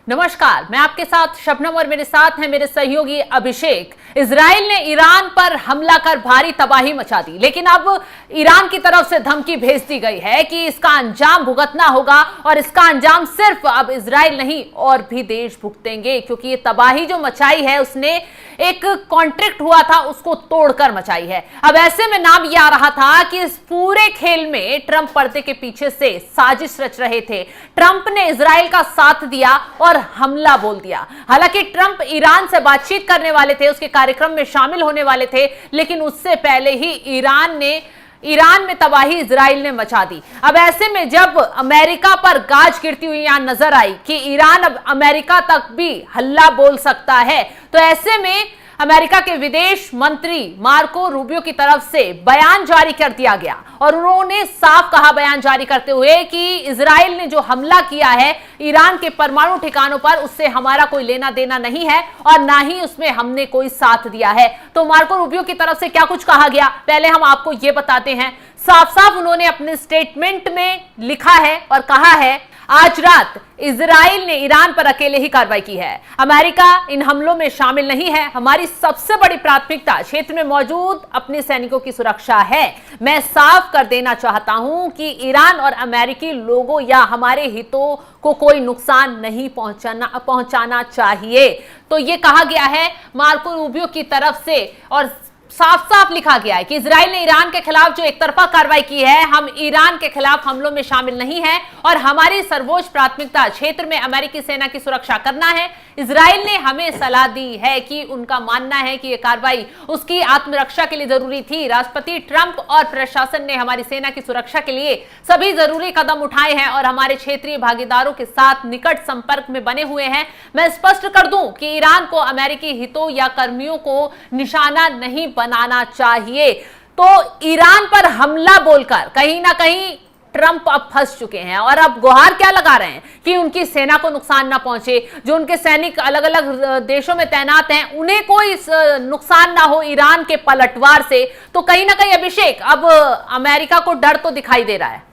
नमस्कार, मैं आपके साथ शबनम और मेरे साथ हैं मेरे सहयोगी अभिषेक। इजराइल ने ईरान पर हमला कर भारी तबाही मचा दी, लेकिन अब ईरान की तरफ से धमकी भेज दी गई है कि इसका अंजाम भुगतना होगा और इसका अंजाम सिर्फ अब इजराइल नहीं और भी देश भुगतेंगे, क्योंकि ये तबाही जो मचाई है उसने एक कॉन्ट्रैक्ट हुआ था उसको तोड़कर मचाई है। अब ऐसे में नाम यह आ रहा था कि इस पूरे खेल में ट्रंप पर्दे के पीछे से साजिश रच रहे थे। ट्रंप ने इजराइल का साथ दिया और हमला बोल दिया। हालांकि ट्रंप ईरान से बातचीत करने वाले थे, उसके कार्यक्रम में शामिल होने वाले थे, लेकिन उससे पहले ही ईरान में तबाही इजराइल ने मचा दी। अब ऐसे में जब अमेरिका पर गाज गिरती हुई यहां नजर आई कि ईरान अब अमेरिका तक भी हल्ला बोल सकता है, तो ऐसे में अमेरिका के विदेश मंत्री मार्को रूबियो की तरफ से बयान जारी कर दिया गया और उन्होंने साफ कहा बयान जारी करते हुए कि इजराइल ने जो हमला किया है ईरान के परमाणु ठिकानों पर, उससे हमारा कोई लेना देना नहीं है और ना ही उसमें हमने कोई साथ दिया है। तो मार्को रूबियो की तरफ से क्या कुछ कहा गया, पहले हम आपको यह बताते हैं। साफ साफ उन्होंने अपने स्टेटमेंट में लिखा है और कहा है, आज रात इजराइल ने ईरान पर अकेले ही कार्रवाई की है। अमेरिका इन हमलों में शामिल नहीं है। हमारी सबसे बड़ी प्राथमिकता क्षेत्र में मौजूद अपने सैनिकों की सुरक्षा है। मैं साफ कर देना चाहता हूं कि ईरान और अमेरिकी लोगों या हमारे हितों को कोई नुकसान नहीं पहुंचाना चाहिए। तो ये कहा गया है मार्को रूबियो की तरफ से और साफ साफ लिखा गया है कि इजराइल ने ईरान के खिलाफ जो एकतरफा कार्रवाई की है, हम ईरान के खिलाफ हमलों में शामिल नहीं है और हमारी सर्वोच्च प्राथमिकता क्षेत्र में अमेरिकी सेना की सुरक्षा करना है। इजराइल ने हमें सलाह दी है कि उनका मानना है कि यह कार्रवाई उसकी आत्मरक्षा के लिए जरूरी थी। राष्ट्रपति ट्रंप और प्रशासन ने हमारी सेना की सुरक्षा के लिए सभी जरूरी कदम उठाए हैं और हमारे क्षेत्रीय भागीदारों के साथ निकट संपर्क में बने हुए हैं। मैं स्पष्ट कर दूं कि ईरान को अमेरिकी हितों या कर्मियों को निशाना नहीं बनाना चाहिए। तो ईरान पर हमला बोलकर कहीं ना कहीं ट्रंप अब फंस चुके हैं और अब गुहार क्या लगा रहे हैं कि उनकी सेना को नुकसान ना पहुंचे। जो उनके सैनिक अलग अलग देशों में तैनात हैं उन्हें कोई नुकसान ना हो ईरान के पलटवार से। तो कहीं ना कहीं अभिषेक अब अमेरिका को डर तो दिखाई दे रहा है।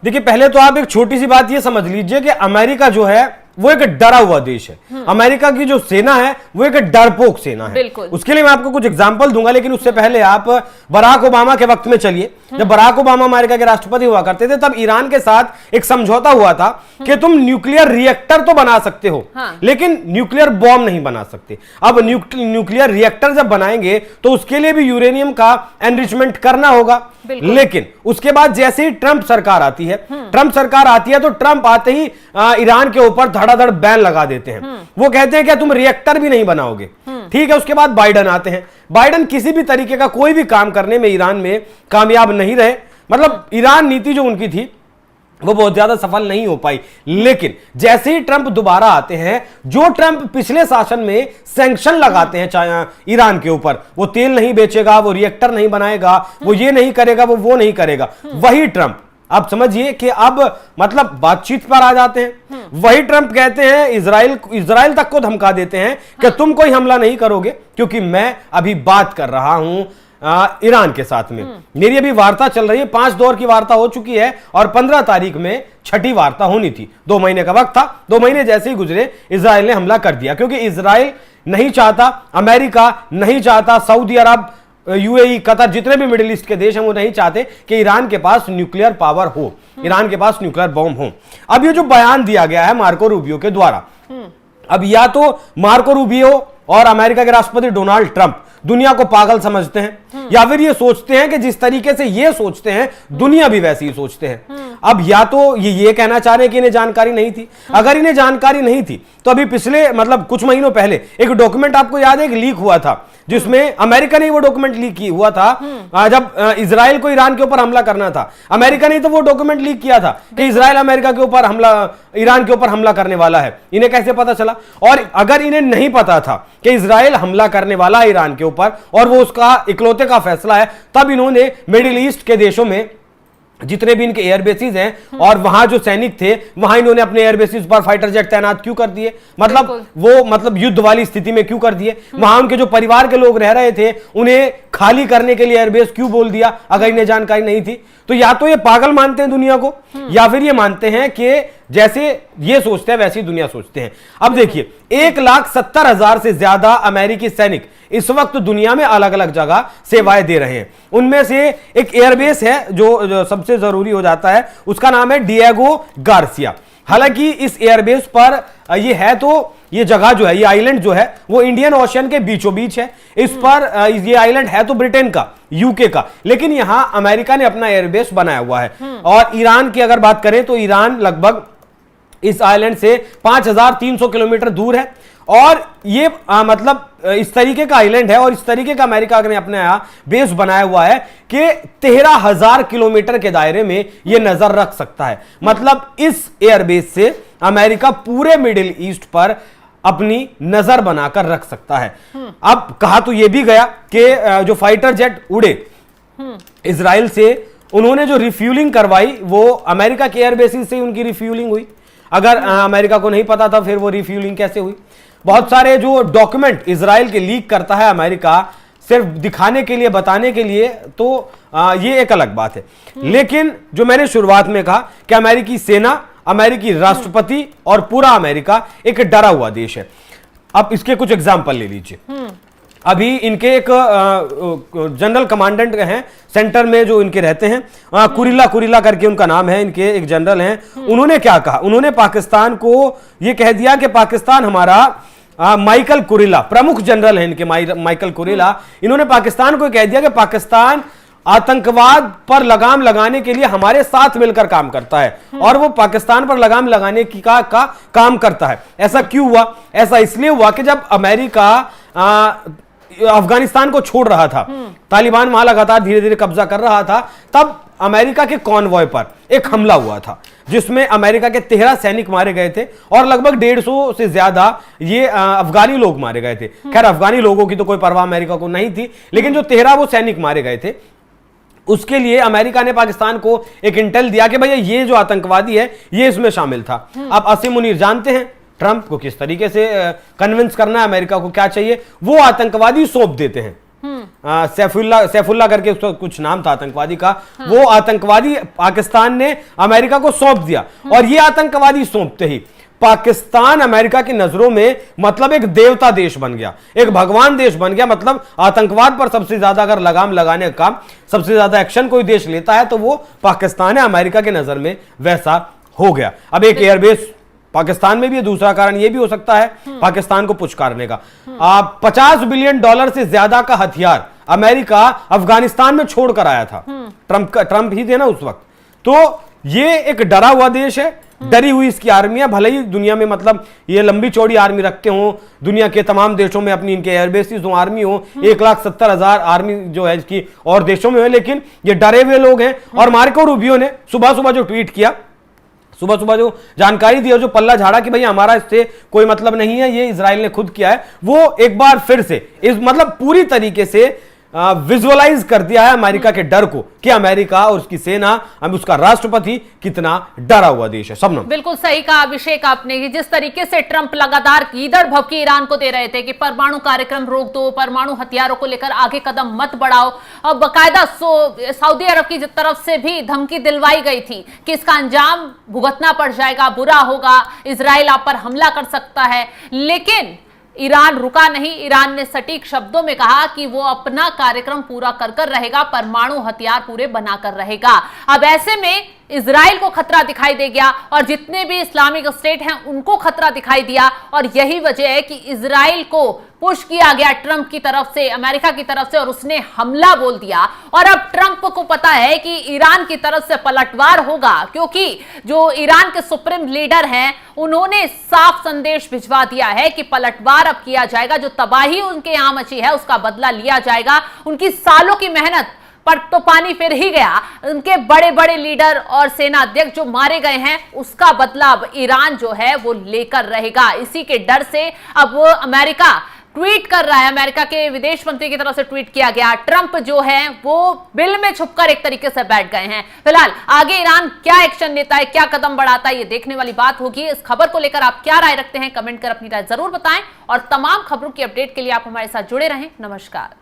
देखिए, पहले तो आप एक छोटी सी बात ये समझ लीजिए कि अमेरिका जो है वो एक डरा हुआ देश है। अमेरिका की जो सेना है वो एक डरपोक सेना है। उसके लिए मैं आपको कुछ एग्जांपल दूंगा, लेकिन उससे पहले आप बराक ओबामा के वक्त में चलिए। जब बराक ओबामा अमेरिका के राष्ट्रपति हुआ करते थे तब ईरान के साथ एक समझौता हुआ था कि तुम न्यूक्लियर रिएक्टर तो बना सकते हो, लेकिन न्यूक्लियर बॉम्ब नहीं बना सकते। अब न्यूक्लियर रिएक्टर जब बनाएंगे तो उसके लिए भी यूरेनियम का एनरिचमेंट करना होगा। लेकिन उसके बाद जैसे ही ट्रंप सरकार आती है तो ट्रंप आते ही ईरान के ऊपर धड़ाधड़ बैन लगा देते हैं। वो कहते हैं कि तुम रिएक्टर भी नहीं बनाओगे। ठीक है, उसके बाद बाइडन आते हैं। बाइडन किसी भी तरीके का कोई भी काम करने में ईरान में कामयाब नहीं रहे। मतलब ईरान नीति जो उनकी थी वो बहुत ज्यादा सफल नहीं हो पाई। लेकिन जैसे ही ट्रंप दोबारा आते हैं, जो ट्रंप पिछले शासन में सैंक्शन लगाते हैं ईरान के ऊपर, वो तेल नहीं बेचेगा, वो रिएक्टर नहीं बनाएगा, वो ये नहीं करेगा, वो नहीं करेगा, वही ट्रंप आप समझिए कि अब मतलब बातचीत पर आ जाते हैं। वही ट्रंप कहते हैं, इजराइल तक को धमका देते हैं कि तुम कोई हमला नहीं करोगे क्योंकि मैं अभी बात कर रहा हूं ईरान के साथ में। मेरी अभी वार्ता चल रही है, 5 दौर की वार्ता हो चुकी है और 15 तारीख में 6ठी वार्ता होनी थी। 2 महीने का वक्त था। 2 महीने जैसे ही गुजरे इजराइल ने हमला कर दिया, क्योंकि इजराइल नहीं चाहता, अमेरिका नहीं चाहता, सऊदी अरब, यूएई, कतर, जितने भी मिडिल ईस्ट के देश हैं वो नहीं चाहते कि ईरान के पास न्यूक्लियर पावर हो, ईरान के पास न्यूक्लियर बॉम्ब हो। अब ये जो बयान दिया गया है मार्को रूबियो के द्वारा, अब या तो मार्को रूबियो और अमेरिका के राष्ट्रपति डोनाल्ड ट्रंप दुनिया को पागल समझते हैं या फिर ये सोचते हैं कि जिस तरीके से ये सोचते हैं दुनिया भी वैसे ही सोचते हैं। अब या तो ये कहना चाह रहे हैं कि इन्हें जानकारी नहीं थी। अगर इन्हें जानकारी नहीं थी तो अभी पिछले मतलब कुछ महीनों पहले एक डॉक्यूमेंट आपको याद है, एक लीक हुआ था जिसमें अमेरिका ने वो डॉक्यूमेंट लीक हुआ था जब इजराइल को ईरान के ऊपर हमला करना था। अमेरिका ने तो वो डॉक्यूमेंट लीक किया था कि इजराइल अमेरिका के ऊपर हमला, ईरान के ऊपर हमला करने वाला है। इन्हें कैसे पता चला? और अगर इन्हें नहीं पता था कि इजराइल हमला करने वाला है ईरान के ऊपर और वो उसका इकलौते का फैसला है, तब इन्होंने मिडिल ईस्ट के देशों में जितने भी इनके एयरबेसिस हैं और वहां जो सैनिक थे वहां इन्होंने अपने एयरबेसिस पर फाइटर जेट तैनात क्यों कर दिए? मतलब युद्ध वाली स्थिति में क्यों कर दिए? वहां उनके जो परिवार के लोग रह रहे थे उन्हें खाली करने के लिए एयरबेस क्यों बोल दिया अगर इन्हें जानकारी नहीं थी? तो या तो ये पागल मानते हैं दुनिया को या फिर ये मानते हैं कि जैसे ये सोचते हैं वैसी दुनिया सोचते हैं। अब देखिए 1,70,000 से ज्यादा अमेरिकी सैनिक इस वक्त दुनिया में अलग अलग जगह सेवाएं दे रहे हैं। उनमें से एक एयरबेस है जो सबसे जरूरी हो जाता है, उसका नाम है डिएगो गार्सिया। हालांकि इस एयरबेस पर ये है तो ये जगह जो है, ये आइलैंड जो है वो इंडियन ओशन के बीचों बीच है। इस पर ये आइलैंड है तो ब्रिटेन का, यूके का, लेकिन यहां अमेरिका ने अपना एयरबेस बनाया हुआ है। और ईरान की अगर बात करें तो ईरान लगभग इस आइलैंड से 5,300 किलोमीटर दूर है। और ये मतलब इस तरीके का आइलैंड है और इस तरीके का अमेरिका ने अपने यहां बेस बनाया हुआ है कि 13,000 किलोमीटर के दायरे में ये नजर रख सकता है। मतलब इस एयरबेस से अमेरिका पूरे मिडिल ईस्ट पर अपनी नजर बनाकर रख सकता है। अब कहा तो यह भी गया कि जो फाइटर जेट उड़े इजराइल से, उन्होंने जो रिफ्यूलिंग करवाई वो अमेरिका के एयरबेसिस से उनकी रिफ्यूलिंग हुई। अगर अमेरिका को नहीं पता था फिर वो रिफ्यूलिंग कैसे हुई। बहुत सारे जो डॉक्यूमेंट इजराइल के लीक करता है अमेरिका सिर्फ दिखाने के लिए, बताने के लिए, तो ये एक अलग बात है। लेकिन जो मैंने शुरुआत में कहा कि अमेरिकी सेना, अमेरिकी राष्ट्रपति और पूरा अमेरिका एक डरा हुआ देश है। अब इसके कुछ एग्जाम्पल ले लीजिए। अभी इनके एक जनरल कमांडेंट हैं सेंटर में जो इनके रहते हैं, कुरिल्ला करके उनका नाम है, इनके एक जनरल हैं। उन्होंने क्या कहा, उन्होंने पाकिस्तान को यह कह दिया कि पाकिस्तान हमारा माइकल कुरिल्ला प्रमुख जनरल है इनके, माइकल कुरिल्ला, इन्होंने पाकिस्तान को कह दिया कि पाकिस्तान आतंकवाद पर लगाम लगाने के लिए हमारे साथ मिलकर काम करता है और वो पाकिस्तान पर लगाम लगाने की का काम करता है। ऐसा क्यों हुआ? ऐसा इसलिए हुआ कि जब अमेरिका अफगानिस्तान को छोड़ रहा था, तालिबान वहां लगातार धीरे धीरे कब्जा कर रहा था, तब अमेरिका के कॉन्वॉय पर एक हमला हुआ था जिसमें अमेरिका के 13 सैनिक मारे गए थे और लगभग 150 से ज्यादा ये अफगानी लोग मारे गए थे। खैर अफगानी लोगों की तो कोई परवाह अमेरिका को नहीं थी, लेकिन जो 13 वो सैनिक मारे गए थे उसके लिए अमेरिका ने पाकिस्तान को एक इंटेल दिया कि भैया ये जो आतंकवादी है ये इसमें शामिल था। अब असीम मुनीर जानते हैं ट्रंप को किस तरीके से कन्विंस करना है, अमेरिका को क्या चाहिए, वो आतंकवादी सौंप देते हैं। सैफुल्ला करके उसका कुछ नाम था आतंकवादी का, वो आतंकवादी पाकिस्तान ने अमेरिका को सौंप दिया। और ये आतंकवादी सौंपते ही पाकिस्तान अमेरिका की नजरों में मतलब एक देवता देश बन गया, एक भगवान देश बन गया। मतलब आतंकवाद पर सबसे ज्यादा अगर लगाम लगाने का सबसे ज्यादा एक्शन कोई देश लेता है तो वो पाकिस्तान है, अमेरिका के नजर में वैसा हो गया। अब एक एयरबेस पाकिस्तान में भी है, दूसरा कारण यह भी हो सकता है पाकिस्तान को पुचकारने का। $50 बिलियन से ज्यादा का हथियार अमेरिका अफगानिस्तान में छोड़कर आया था, ट्रंप ही थे ना उस वक्त। तो ये एक डरा हुआ देश है, डरी हुई इसकी आर्मी है। भले ही दुनिया में मतलब ये लंबी चौड़ी आर्मी रखते हो, दुनिया के तमाम देशों में अपनी इनके एयरबेसिस हो, आर्मी हो, 1,70,000 आर्मी जो है इसकी और देशों में है, लेकिन ये डरे हुए लोग हैं। और मार्को रूबियो ने सुबह सुबह जो ट्वीट किया, सुबह सुबह जो जानकारी दी और जो पल्ला झाड़ा कि भाई हमारा इससे कोई मतलब नहीं है, ये इजराइल ने खुद किया है, वो एक बार फिर से इस मतलब पूरी तरीके से विजुअलाइज कर दिया है अमेरिका के डर को कि अमेरिका और उसकी सेना, उसका राष्ट्रपति कितना डरा हुआ देश है। सबने बिल्कुल सही कहा अभिषेक आपने कि जिस तरीके से ट्रंप लगातार कीदड़ भभकी ईरान को दे रहे थे कि परमाणु कार्यक्रम रोक दो, परमाणु हथियारों को लेकर आगे कदम मत बढ़ाओ, और बाकायदा सऊदी अरब की तरफ से भी धमकी दिलवाई गई थी कि इसका अंजाम भुगतना पड़ जाएगा, बुरा होगा, इजराइल आप पर हमला कर सकता है। लेकिन ईरान रुका नहीं। ईरान ने सटीक शब्दों में कहा कि वो अपना कार्यक्रम पूरा कर रहेगा, परमाणु हथियार पूरे बनाकर रहेगा। अब ऐसे में इजराइल को खतरा दिखाई दे गया और जितने भी इस्लामिक स्टेट हैं उनको खतरा दिखाई दिया, और यही वजह है कि इजराइल को पुश किया गया ट्रंप की तरफ से, अमेरिका की तरफ से, और उसने हमला बोल दिया। और अब ट्रंप को पता है कि ईरान की तरफ से पलटवार होगा, क्योंकि जो ईरान के सुप्रीम लीडर हैं उन्होंने साफ संदेश भिजवा दिया है कि पलटवार अब किया जाएगा, जो तबाही उनके यहां मची है उसका बदला लिया जाएगा। उनकी सालों की मेहनत पर तो पानी फिर ही गया। उनके बड़े बड़े लीडर और सेना अध्यक्ष जो मारे गए हैं उसका बदला अब ईरान जो है वो लेकर रहेगा। इसी के डर से अब अमेरिका ट्वीट कर रहा है, अमेरिका के विदेश मंत्री की तरफ से ट्वीट किया गया। ट्रंप जो है वो बिल में छुपकर एक तरीके से बैठ गए हैं। फिलहाल आगे ईरान क्या एक्शन लेता है, क्या कदम बढ़ाता है, ये देखने वाली बात होगी। इस खबर को लेकर आप क्या राय रखते हैं, कमेंट कर अपनी राय जरूर बताएं, और तमाम खबरों की अपडेट के लिए आप हमारे साथ जुड़े रहें। नमस्कार।